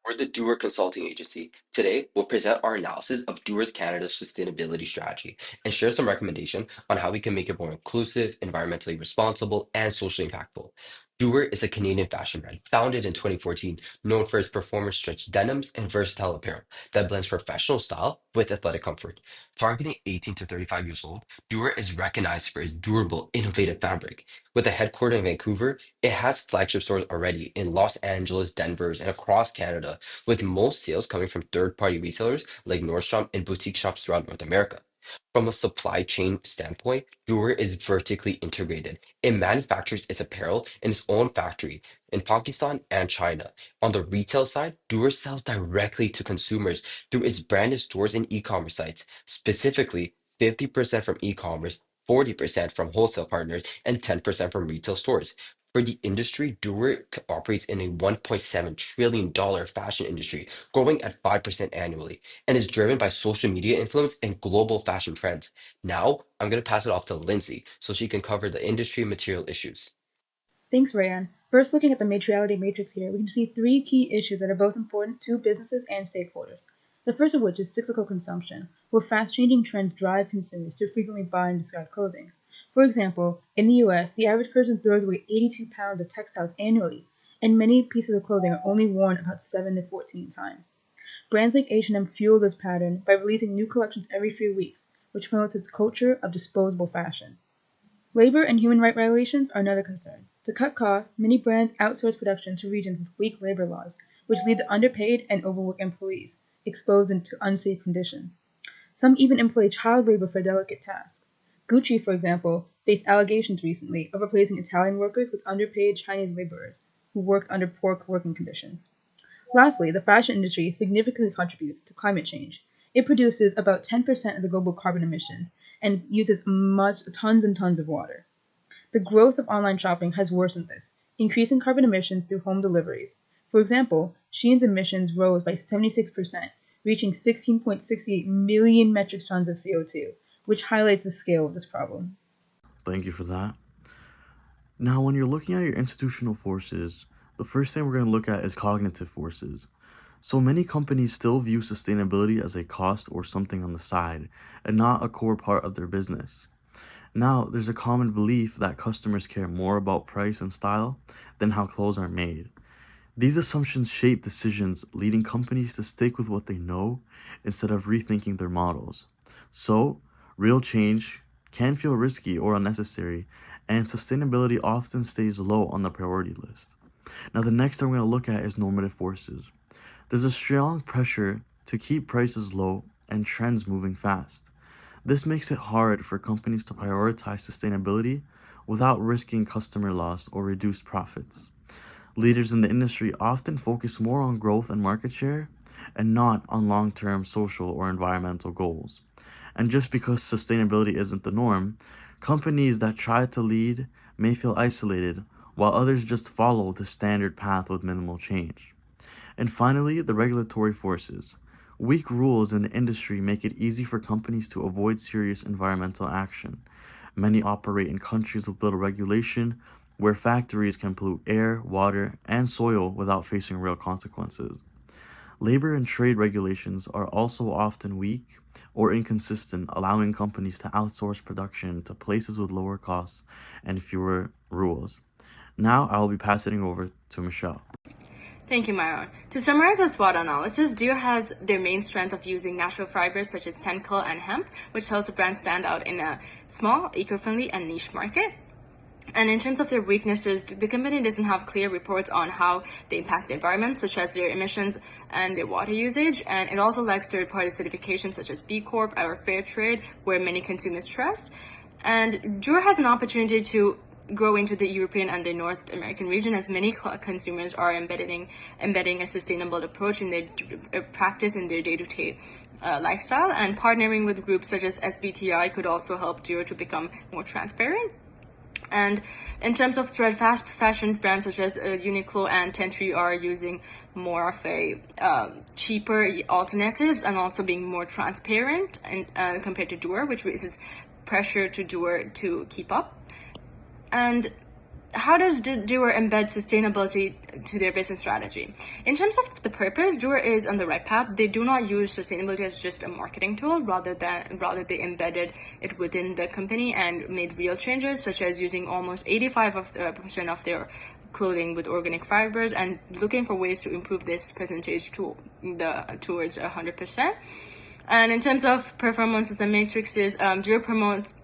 We're the Duer Consulting Agency. Today, we'll present our analysis of Duer's Canada's sustainability strategy and share some recommendation on how we can make it more inclusive, environmentally responsible, and socially impactful. Duer is a Canadian fashion brand founded in 2014, known for its performance stretch denims and versatile apparel that blends professional style with athletic comfort. Targeting 18 to 35 years old, Duer is recognized for its durable, innovative fabric. With a headquarters in Vancouver, it has flagship stores already in Los Angeles, Denver, and across Canada, with most sales coming from third-party retailers like Nordstrom and boutique shops throughout North America. From a supply chain standpoint, Duer is vertically integrated. It manufactures its apparel in its own factory in Pakistan and China. On the retail side, Duer sells directly to consumers through its branded stores and e-commerce sites, specifically 50% from e-commerce, 40% from wholesale partners, and 10% from retail stores. For the industry, Duer operates in a $1.7 trillion fashion industry, growing at 5% annually, and is driven by social media influence and global fashion trends. Now, I'm going to pass it off to Lindsay so she can cover the industry material issues. Thanks, Rayan. First, looking at the materiality matrix here, we can see three key issues that are both important to businesses and stakeholders. The first of which is cyclical consumption, where fast-changing trends drive consumers to frequently buy and discard clothing. For example, in the US, the average person throws away 82 pounds of textiles annually, and many pieces of clothing are only worn about 7 to 14 times. Brands like H&M fuel this pattern by releasing new collections every few weeks, which promotes its culture of disposable fashion. Labor and human rights violations are another concern. To cut costs, many brands outsource production to regions with weak labor laws, which lead to underpaid and overworked employees, exposed into unsafe conditions. Some even employ child labor for delicate tasks. Gucci, for example, faced allegations recently of replacing Italian workers with underpaid Chinese laborers who worked under poor working conditions. Lastly, the fashion industry significantly contributes to climate change. It produces about 10% of the global carbon emissions and uses tons and tons of water. The growth of online shopping has worsened this, increasing carbon emissions through home deliveries. For example, Shein's emissions rose by 76%, reaching 16.68 million metric tons of CO2, which highlights the scale of this problem. Thank you for that. Now, when you're looking at your institutional forces, the first thing we're going to look at is cognitive forces. So many companies still view sustainability as a cost or something on the side, and not a core part of their business. Now, there's a common belief that customers care more about price and style than how clothes are made. These assumptions shape decisions, leading companies to stick with what they know instead of rethinking their models. So, real change can feel risky or unnecessary, and sustainability often stays low on the priority list. Now, the next thing we're going to look at is normative forces. There's a strong pressure to keep prices low and trends moving fast. This makes it hard for companies to prioritize sustainability without risking customer loss or reduced profits. Leaders in the industry often focus more on growth and market share and not on long term social or environmental goals. And just because sustainability isn't the norm, companies that try to lead may feel isolated, while others just follow the standard path with minimal change. And finally, the regulatory forces. Weak rules in the industry make it easy for companies to avoid serious environmental action. Many operate in countries with little regulation, where factories can pollute air, water, and soil without facing real consequences. Labor and trade regulations are also often weak or inconsistent, allowing companies to outsource production to places with lower costs and fewer rules. Now I will be passing it over to Michelle. Thank you, Myron. To summarize our SWOT analysis, Duer has their main strength of using natural fibers such as tencel and hemp, which helps the brand stand out in a small, eco-friendly, and niche market. And in terms of their weaknesses, the company doesn't have clear reports on how they impact the environment, such as their emissions and their water usage. And it also lacks third-party certifications such as B Corp or Fair Trade, where many consumers trust. And Duer has an opportunity to grow into the European and the North American region, as many consumers are embedding a sustainable approach in their practice in their day-to-day lifestyle. And partnering with groups such as SBTI could also help Duer to become more transparent. And in terms of thread fast fashion brands such as Uniqlo and Tentry are using more of a cheaper alternatives and also being more transparent and compared to Duer, which raises pressure to Duer to keep up. And how does Duer embed sustainability to their business strategy? In terms of the purpose, Duer is on the right path. They do not use sustainability as just a marketing tool, rather they embedded it within the company and made real changes, such as using almost 85% of their clothing with organic fibers and looking for ways to improve this percentage towards 100%. And in terms of performance as a matrices, Duer promotes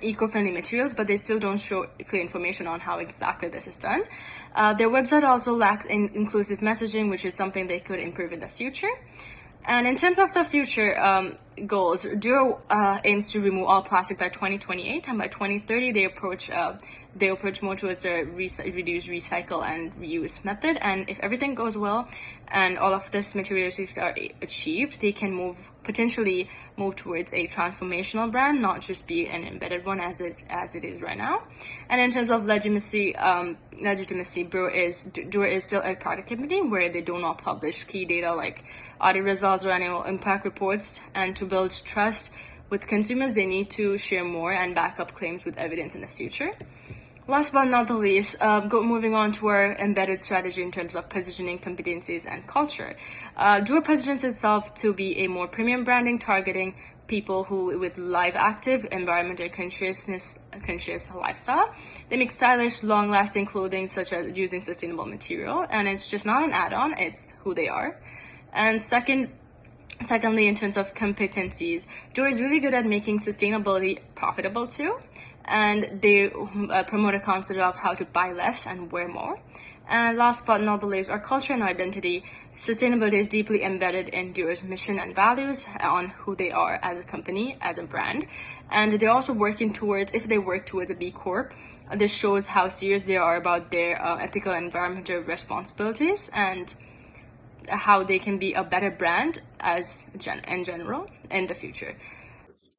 eco-friendly materials, but they still don't show clear information on how exactly this is done. Their website also lacks inclusive messaging, which is something they could improve in the future. And in terms of the future goals, Duer aims to remove all plastic by 2028, and by 2030 they approach more towards a reduce, recycle, and reuse method. And if everything goes well and all of this materials are achieved, they can potentially move towards a transformational brand, not just be an embedded one as it is right now. And in terms of legitimacy, Duer is still a product company where they do not publish key data like audit results or annual impact reports. And to build trust with consumers, they need to share more and back up claims with evidence in the future. Last but not the least, moving on to our embedded strategy in terms of positioning, competencies, and culture. Duer positions itself to be a more premium branding, targeting people who with live, active, environmental conscious lifestyle. They make stylish, long-lasting clothing, such as using sustainable material, and it's just not an add-on; it's who they are. And secondly, in terms of competencies, Duer is really good at making sustainability profitable too. And they promote a concept of how to buy less and wear more. And last but not the least, our culture and identity. Sustainability is deeply embedded in Duer's mission and values on who they are as a company, as a brand. And they're also if they work towards a B Corp, this shows how serious they are about their ethical and environmental responsibilities and how they can be a better brand in general in the future.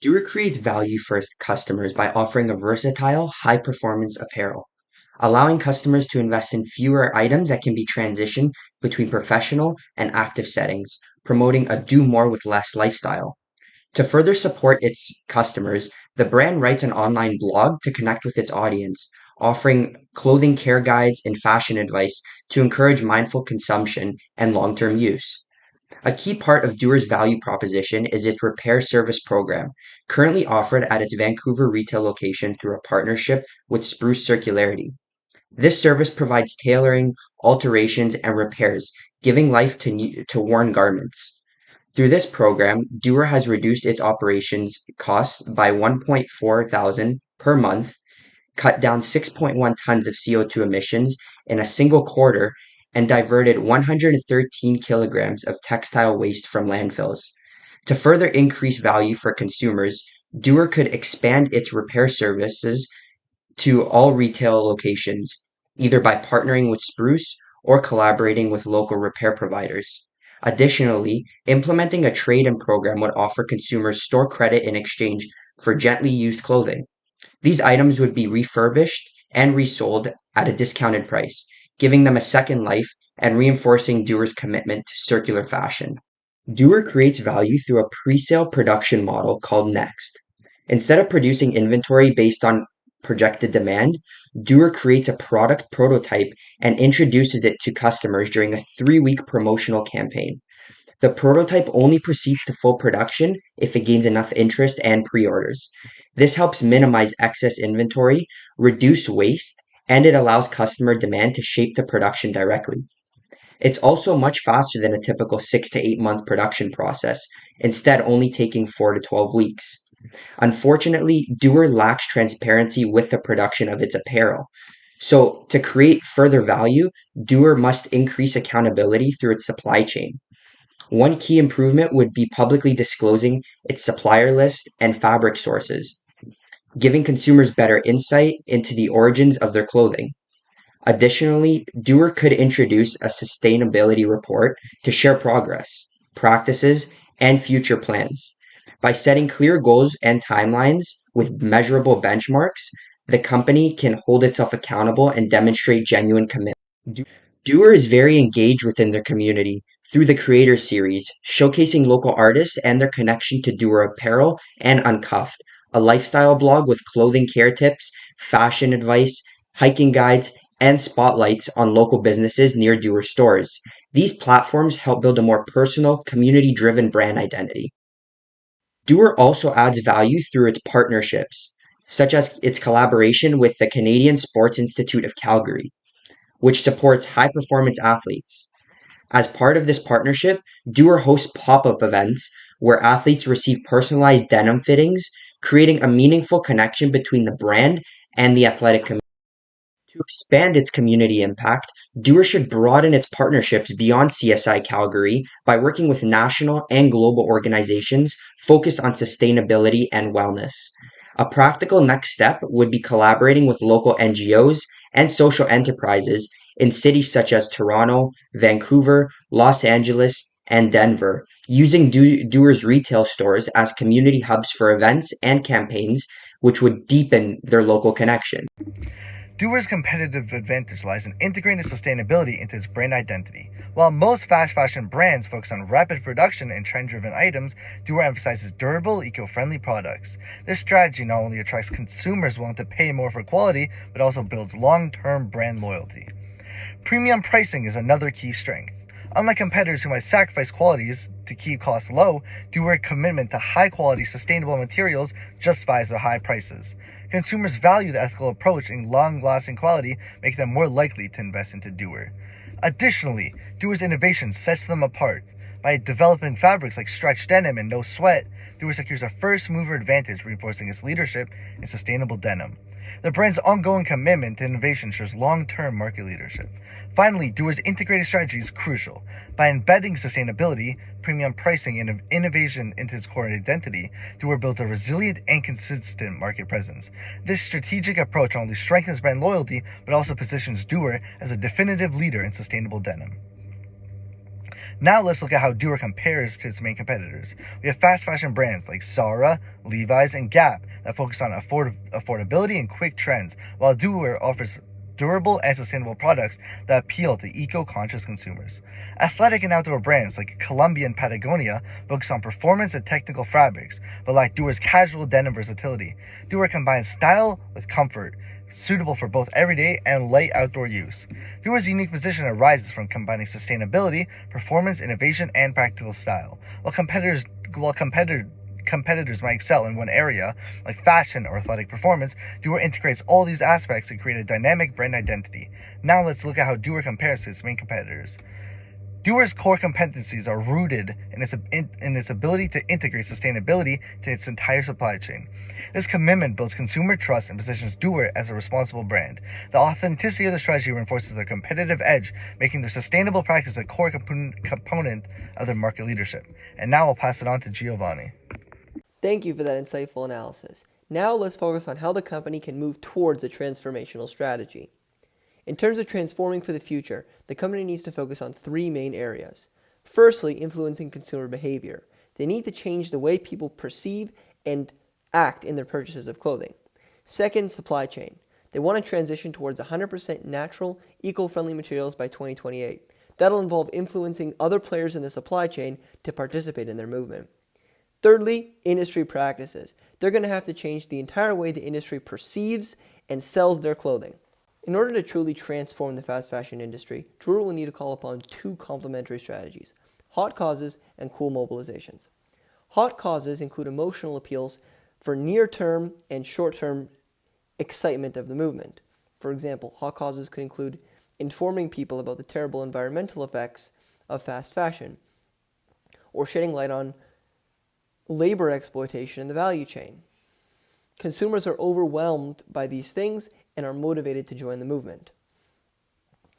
Duer creates value for its customers by offering a versatile, high-performance apparel, allowing customers to invest in fewer items that can be transitioned between professional and active settings, promoting a do more with less lifestyle. To further support its customers, the brand writes an online blog to connect with its audience, offering clothing care guides and fashion advice to encourage mindful consumption and long-term use. A key part of Duer's value proposition is its repair service program, currently offered at its Vancouver retail location through a partnership with Spruce Circularity. This service provides tailoring, alterations, and repairs, giving life to worn garments. Through this program, Duer has reduced its operations costs by 1.4 thousand per month, cut down 6.1 tons of CO2 emissions in a single quarter, and diverted 113 kilograms of textile waste from landfills. To further increase value for consumers, Duer could expand its repair services to all retail locations, either by partnering with Spruce or collaborating with local repair providers. Additionally, implementing a trade-in program would offer consumers store credit in exchange for gently used clothing. These items would be refurbished and resold at a discounted price, giving them a second life and reinforcing Duer's commitment to circular fashion. Duer creates value through a pre-sale production model called Next. Instead of producing inventory based on projected demand, Duer creates a product prototype and introduces it to customers during a 3-week promotional campaign. The prototype only proceeds to full production if it gains enough interest and pre-orders. This helps minimize excess inventory, reduce waste, and it allows customer demand to shape the production directly. It's also much faster than a typical 6 to 8 month production process, instead only taking 4 to 12 weeks. Unfortunately, Duer lacks transparency with the production of its apparel. So, to create further value, Duer must increase accountability through its supply chain. One key improvement would be publicly disclosing its supplier list and fabric sources, giving consumers better insight into the origins of their clothing. Additionally, Duer could introduce a sustainability report to share progress, practices, and future plans. By setting clear goals and timelines with measurable benchmarks, the company can hold itself accountable and demonstrate genuine commitment. Duer is very engaged within their community through the Creator Series, showcasing local artists and their connection to Duer apparel and Uncuffed, a lifestyle blog with clothing care tips, fashion advice, hiking guides, and spotlights on local businesses near Duer stores. These platforms help build a more personal, community-driven brand identity. Duer also adds value through its partnerships, such as its collaboration with the Canadian Sports Institute of Calgary, which supports high-performance athletes. As part of this partnership, Duer hosts pop-up events where athletes receive personalized denim fittings, creating a meaningful connection between the brand and the athletic community. To expand its community impact, Duer should broaden its partnerships beyond CSI Calgary by working with national and global organizations focused on sustainability and wellness. A practical next step would be collaborating with local NGOs and social enterprises in cities such as Toronto, Vancouver, Los Angeles, and Denver, using Duer's retail stores as community hubs for events and campaigns, which would deepen their local connection. Duer's competitive advantage lies in integrating sustainability into its brand identity. While most fast fashion brands focus on rapid production and trend-driven items, Duer emphasizes durable, eco-friendly products. This strategy not only attracts consumers willing to pay more for quality, but also builds long-term brand loyalty. Premium pricing is another key strength. Unlike competitors who might sacrifice qualities to keep costs low, Duer's commitment to high-quality, sustainable materials justifies their high prices. Consumers value the ethical approach and long-lasting quality, making them more likely to invest into Duer. Additionally, Duer's innovation sets them apart. By developing fabrics like stretch denim and no sweat, Duer secures a first-mover advantage, reinforcing its leadership in sustainable denim. The brand's ongoing commitment to innovation ensures long-term market leadership. Finally, Duer's integrated strategy is crucial. By embedding sustainability, premium pricing, and innovation into its core identity, Duer builds a resilient and consistent market presence. This strategic approach not only strengthens brand loyalty, but also positions Duer as a definitive leader in sustainable denim. Now let's look at how Duer compares to its main competitors. We have fast fashion brands like Zara, Levi's, and Gap that focus on affordability and quick trends, while Duer offers durable and sustainable products that appeal to eco-conscious consumers. Athletic and outdoor brands like Columbia and Patagonia focus on performance and technical fabrics, but lack Duer's casual denim versatility. Duer combines style with comfort, suitable for both everyday and light outdoor use. Duer's unique position arises from combining sustainability, performance, innovation, and practical style. While competitors might excel in one area, like fashion or athletic performance, Duer integrates all these aspects to create a dynamic brand identity. Now let's look at how Duer compares to its main competitors. Duer's core competencies are rooted in its ability to integrate sustainability to its entire supply chain. This commitment builds consumer trust and positions Duer as a responsible brand. The authenticity of the strategy reinforces their competitive edge, making their sustainable practice a core component of their market leadership. And now I'll pass it on to Giovanni. Thank you for that insightful analysis. Now let's focus on how the company can move towards a transformational strategy. In terms of transforming for the future, the company needs to focus on three main areas. Firstly, influencing consumer behavior. They need to change the way people perceive and act in their purchases of clothing. Second, supply chain. They want to transition towards 100% natural, eco-friendly materials by 2028. That'll involve influencing other players in the supply chain to participate in their movement. Thirdly, industry practices. They're going to have to change the entire way the industry perceives and sells their clothing. In order to truly transform the fast fashion industry, Duer will need to call upon two complementary strategies: hot causes and cool mobilizations. Hot causes include emotional appeals for near-term and short-term excitement of the movement. For example, hot causes could include informing people about the terrible environmental effects of fast fashion, or shedding light on labor exploitation in the value chain. Consumers are overwhelmed by these things and are motivated to join the movement.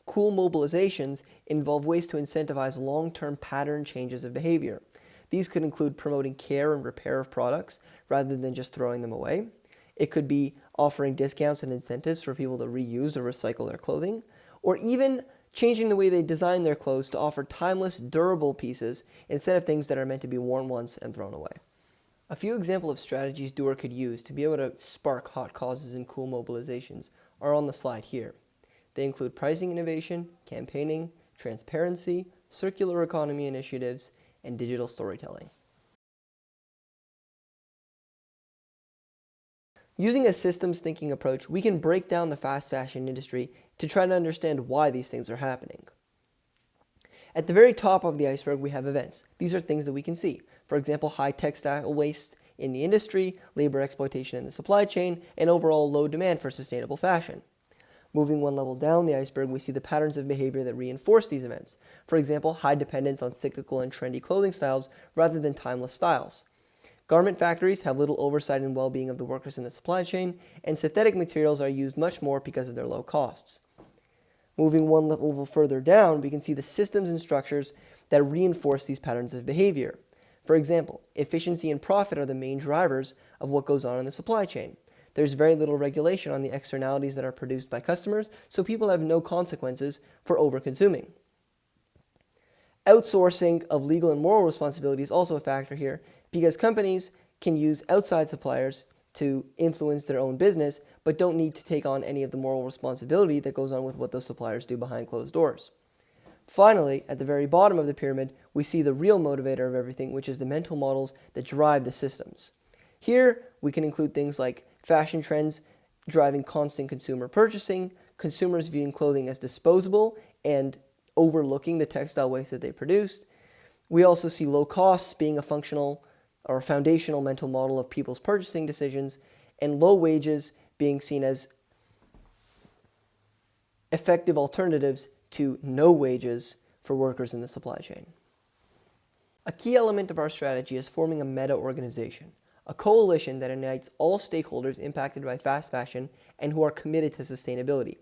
Cool mobilizations involve ways to incentivize long-term pattern changes of behavior. These could include promoting care and repair of products rather than just throwing them away. It could be offering discounts and incentives for people to reuse or recycle their clothing, or even changing the way they design their clothes to offer timeless, durable pieces instead of things that are meant to be worn once and thrown away. A few examples of strategies Duer could use to be able to spark hot causes and cool mobilizations are on the slide here. They include pricing innovation, campaigning, transparency, circular economy initiatives, and digital storytelling. Using a systems thinking approach, we can break down the fast fashion industry to try to understand why these things are happening. At the very top of the iceberg, we have events. These are things that we can see. For example, high textile waste in the industry, labor exploitation in the supply chain, and overall low demand for sustainable fashion. Moving one level down the iceberg, we see the patterns of behavior that reinforce these events. For example, high dependence on cyclical and trendy clothing styles rather than timeless styles. Garment factories have little oversight and well-being of the workers in the supply chain, and synthetic materials are used much more because of their low costs. Moving one level further down, we can see the systems and structures that reinforce these patterns of behavior. For example, efficiency and profit are the main drivers of what goes on in the supply chain. There's very little regulation on the externalities that are produced by customers, so people have no consequences for over-consuming. Outsourcing of legal and moral responsibility is also a factor here, because companies can use outside suppliers to influence their own business, but don't need to take on any of the moral responsibility that goes on with what those suppliers do behind closed doors. Finally, at the very bottom of the pyramid, we see the real motivator of everything, which is the mental models that drive the systems. Here, we can include things like fashion trends driving constant consumer purchasing, consumers viewing clothing as disposable and overlooking the textile waste that they produced. We also see low costs being a functional or foundational mental model of people's purchasing decisions, and low wages being seen as effective alternatives to no wages for workers in the supply chain. A key element of our strategy is forming a meta-organization, a coalition that unites all stakeholders impacted by fast fashion and who are committed to sustainability.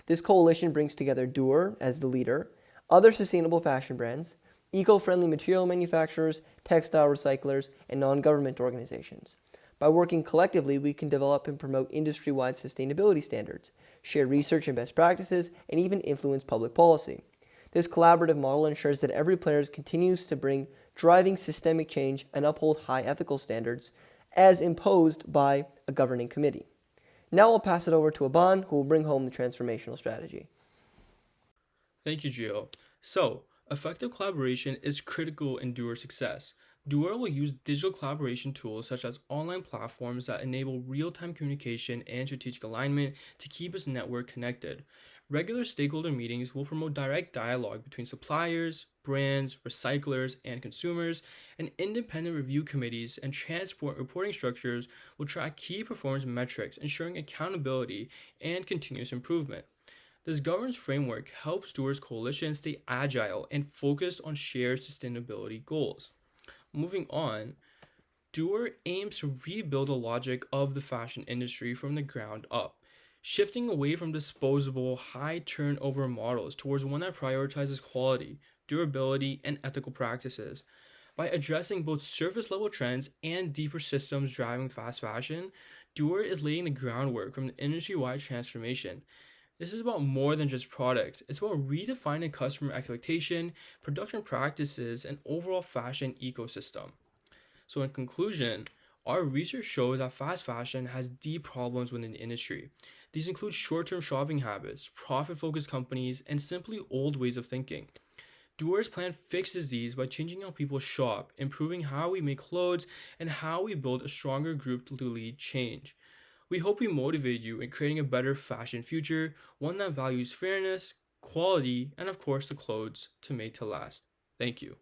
This coalition brings together Duer as the leader, other sustainable fashion brands, eco-friendly material manufacturers, textile recyclers, and non-government organizations. By working collectively, we can develop and promote industry-wide sustainability standards, share research and best practices, and even influence public policy. This collaborative model ensures that every player continues to bring driving systemic change and uphold high ethical standards as imposed by a governing committee. Now I'll pass it over to Aban, who will bring home the transformational strategy. Thank you, Gio. So, effective collaboration is critical in Duer's success. Duer will use digital collaboration tools such as online platforms that enable real-time communication and strategic alignment to keep its network connected. Regular stakeholder meetings will promote direct dialogue between suppliers, brands, recyclers, and consumers, and independent review committees and transport reporting structures will track key performance metrics, ensuring accountability and continuous improvement. This governance framework helps Duer's coalition stay agile and focused on shared sustainability goals. Moving on, Duer aims to rebuild the logic of the fashion industry from the ground up, shifting away from disposable, high turnover models towards one that prioritizes quality, durability, and ethical practices. By addressing both surface level trends and deeper systems driving fast fashion, Duer is laying the groundwork from the industry wide transformation. This is about more than just product. It's about redefining customer expectation, production practices, and overall fashion ecosystem. So in conclusion, our research shows that fast fashion has deep problems within the industry. These include short-term shopping habits, profit-focused companies, and simply old ways of thinking. Duer's plan fixes these by changing how people shop, improving how we make clothes, and how we build a stronger group to lead change. We hope we motivate you in creating a better fashion future, one that values fairness, quality, and of course the clothes to make to last. Thank you.